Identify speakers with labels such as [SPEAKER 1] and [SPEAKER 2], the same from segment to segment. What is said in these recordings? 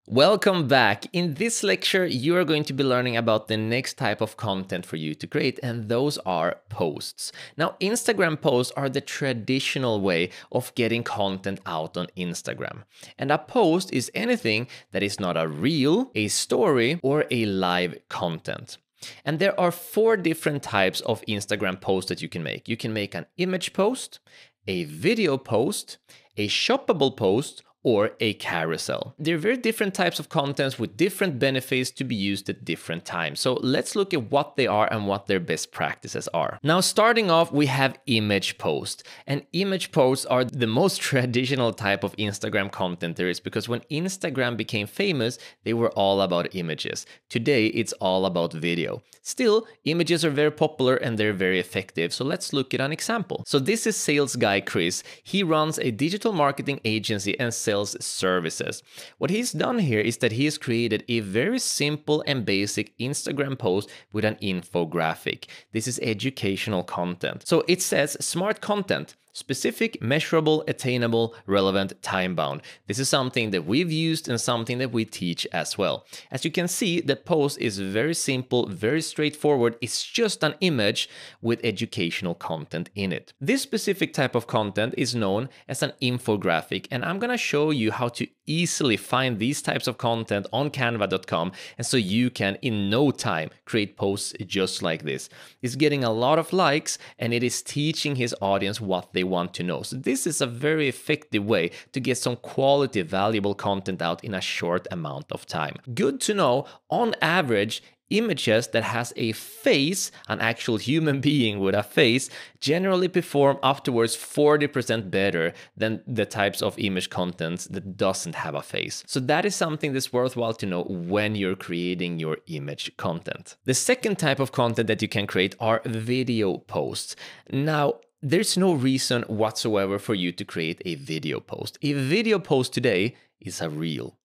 [SPEAKER 1] Welcome back. In this lecture, you are going to be learning about the next type of content for you to create, and those are posts. Now, Instagram posts are the traditional way of getting content out on Instagram. And a post is anything that is not a reel, a story, or a live content. And there are 4 different types of Instagram posts that you can make. You can make an image post, a video post, a shoppable post, or a carousel. They're very different types of contents with different benefits to be used at different times. So let's look at what they are and what their best practices are. Now, starting off, we have image posts. And image posts are the most traditional type of Instagram content there is, because when Instagram became famous, they were all about images. Today, it's all about video. Still, images are very popular and they're very effective. So let's look at an example. So this is sales guy Chris. He runs a digital marketing agency and sells services. What he's done here is that he has created a very simple and basic Instagram post with an infographic. This is educational content. So it says smart content. Specific, measurable, attainable, relevant, time-bound. This is something that we've used and something that we teach as well. As you can see, the post is very simple, very straightforward. It's just an image with educational content in it. This specific type of content is known as an infographic, and I'm gonna show you how to easily find these types of content on canva.com, and so you can, in no time, create posts just like this. It's getting a lot of likes, and it is teaching his audience what they want to know. So this is a very effective way to get some quality, valuable content out in a short amount of time. Good to know, on average, images that has a face, an actual human being with a face, generally perform up towards 40% better than the types of image content that doesn't have a face. So that is something that's worthwhile to know when you're creating your image content. The second type of content that you can create are video posts. Now, there's no reason whatsoever for you to create a video post. A video post today is a reel,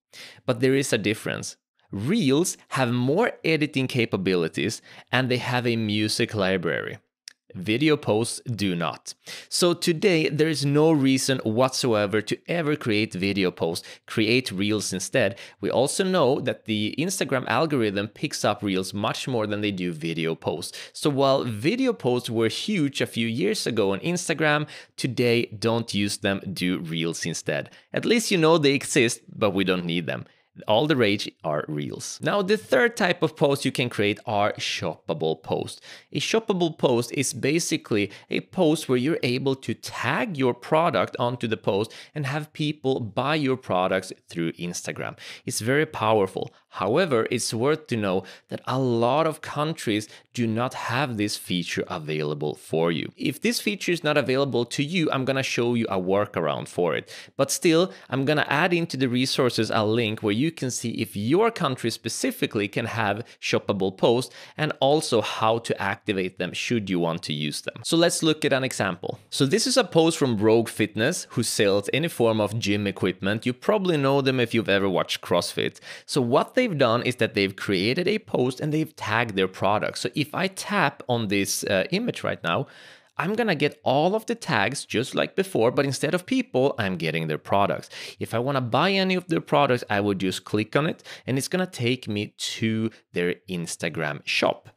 [SPEAKER 1] but there is a difference. Reels have more editing capabilities and they have a music library. Video posts do not. So today, there is no reason whatsoever to ever create video posts. Create reels instead. We also know that the Instagram algorithm picks up reels much more than they do video posts. So while video posts were huge a few years ago on Instagram, today don't use them, do reels instead. At least you know they exist, but we don't need them. All the rage are reels. Now, the third type of post you can create are shoppable posts. A shoppable post is basically a post where you're able to tag your product onto the post and have people buy your products through Instagram. It's very powerful. However, it's worth to know that a lot of countries do not have this feature available for you. If this feature is not available to you, I'm gonna show you a workaround for it. But still, I'm gonna add into the resources a link where you can see if your country specifically can have shoppable posts and also how to activate them should you want to use them. So let's look at an example. So this is a post from Rogue Fitness, who sells any form of gym equipment. You probably know them if you've ever watched CrossFit. So what they've done is that they've created a post and they've tagged their products. So if I tap on this image right now, I'm gonna get all of the tags just like before, but instead of people, I'm getting their products. If I wanna buy any of their products, I would just click on it and it's gonna take me to their Instagram shop.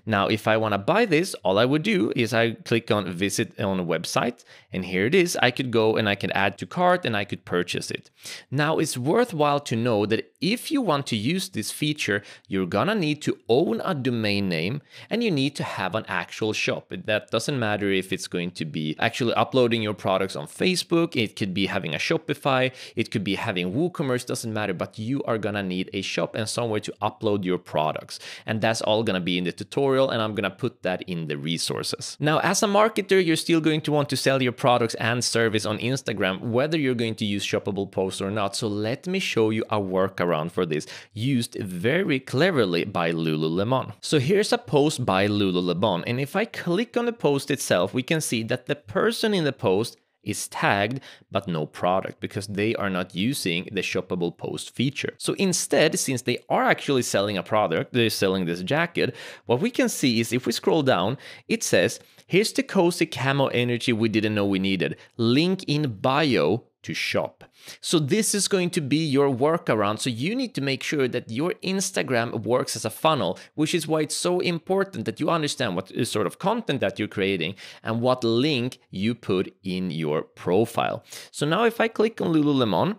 [SPEAKER 1] Now, if I want to buy this, all I would do is I click on visit on a website, and here it is. I could go and I can add to cart and I could purchase it. Now, it's worthwhile to know that if you want to use this feature, you're gonna need to own a domain name and you need to have an actual shop. That doesn't matter if it's going to be actually uploading your products on Facebook, it could be having a Shopify, it could be having WooCommerce, doesn't matter, but you are gonna need a shop and somewhere to upload your products. And that's all gonna be in the tutorial, and I'm gonna put that in the resources. Now, as a marketer, you're still going to want to sell your products and service on Instagram, whether you're going to use shoppable posts or not. So let me show you a workaround for this, used very cleverly by Lululemon. So here's a post by Lululemon, and if I click on the post itself, we can see that the person in the post is tagged, but no product, because they are not using the shoppable post feature. So instead, since they are actually selling a product, they're selling this jacket, what we can see is if we scroll down, it says, here's the cozy camo energy we didn't know we needed. Link in bio to shop. So this is going to be your workaround. So you need to make sure that your Instagram works as a funnel, which is why it's so important that you understand what sort of content that you're creating and what link you put in your profile. So now if I click on Lululemon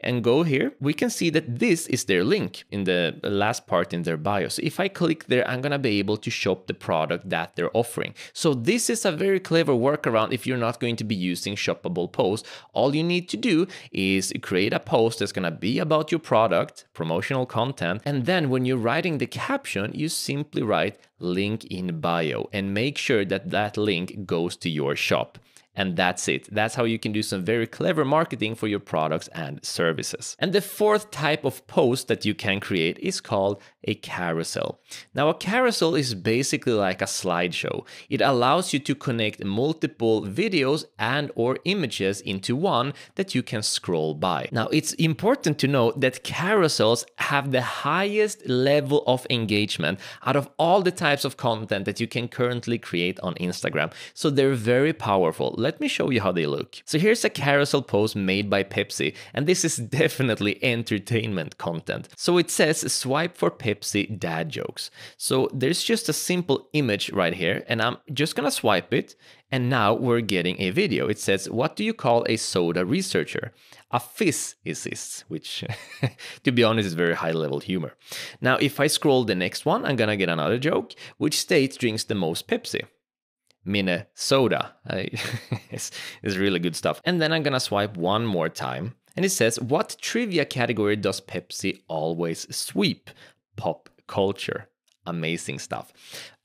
[SPEAKER 1] and go here, we can see that this is their link in the last part in their bio. So if I click there, I'm gonna be able to shop the product that they're offering. So this is a very clever workaround if you're not going to be using shoppable posts. All you need to do is create a post that's gonna be about your product, promotional content, and then when you're writing the caption, you simply write link in bio and make sure that that link goes to your shop. And that's it. That's how you can do some very clever marketing for your products and services. And the fourth type of post that you can create is called a carousel. Now, a carousel is basically like a slideshow. It allows you to connect multiple videos and or images into one that you can scroll by. Now, it's important to note that carousels have the highest level of engagement out of all the types of content that you can currently create on Instagram. So they're very powerful. Let me show you how they look. So here's a carousel post made by Pepsi, and this is definitely entertainment content. So it says swipe for Pepsi dad jokes. So there's just a simple image right here, and I'm just gonna swipe it, and now we're getting a video. It says, what do you call a soda researcher? A physicist, which to be honest is very high level humor. Now if I scroll the next one, I'm gonna get another joke. Which state drinks the most Pepsi? Minnesota. It's really good stuff. And then I'm gonna swipe one more time, and it says, what trivia category does Pepsi always sweep? Pop culture. Amazing stuff.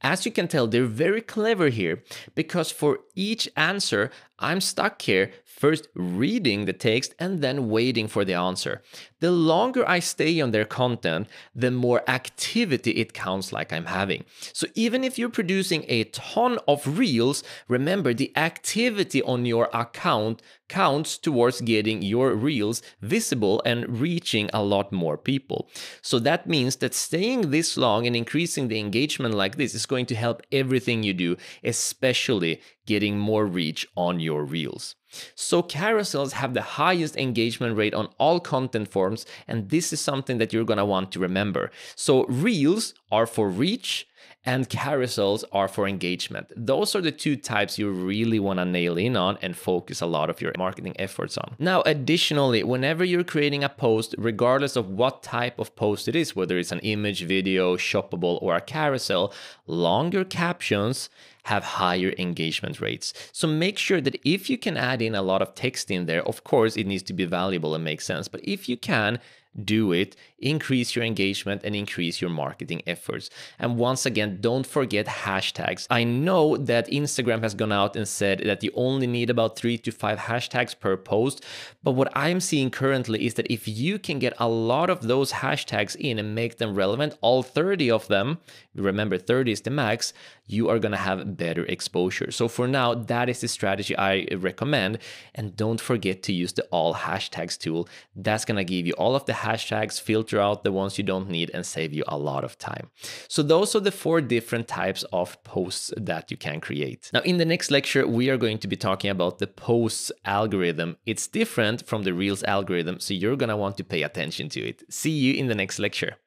[SPEAKER 1] As you can tell, they're very clever here, because for each answer, I'm stuck here first reading the text and then waiting for the answer. The longer I stay on their content, the more activity it counts like I'm having. So even if you're producing a ton of reels, remember the activity on your account counts towards getting your reels visible and reaching a lot more people. So that means that staying this long and increasing the engagement like this is going to help everything you do, especially getting more reach on your reels. So carousels have the highest engagement rate on all content forms, and this is something that you're gonna want to remember. So reels are for reach and carousels are for engagement. Those are the two types you really want to nail in on and focus a lot of your marketing efforts on. Now, additionally, whenever you're creating a post, regardless of what type of post it is, whether it's an image, video, shoppable, or a carousel, longer captions have higher engagement rates. So make sure that if you can add in a lot of text in there, of course, it needs to be valuable and make sense. But if you can, do it, increase your engagement and increase your marketing efforts. And once again, don't forget hashtags. I know that Instagram has gone out and said that you only need about 3 to 5 hashtags per post. But what I'm seeing currently is that if you can get a lot of those hashtags in and make them relevant, all 30 of them, remember 30 is the max, you are gonna have better exposure. So for now, that is the strategy I recommend. And don't forget to use the all hashtags tool. That's gonna give you all of the hashtags, filter out the ones you don't need, and save you a lot of time. So those are the 4 different types of posts that you can create. Now, in the next lecture, we are going to be talking about the posts algorithm. It's different from the Reels algorithm, so you're gonna want to pay attention to it. See you in the next lecture.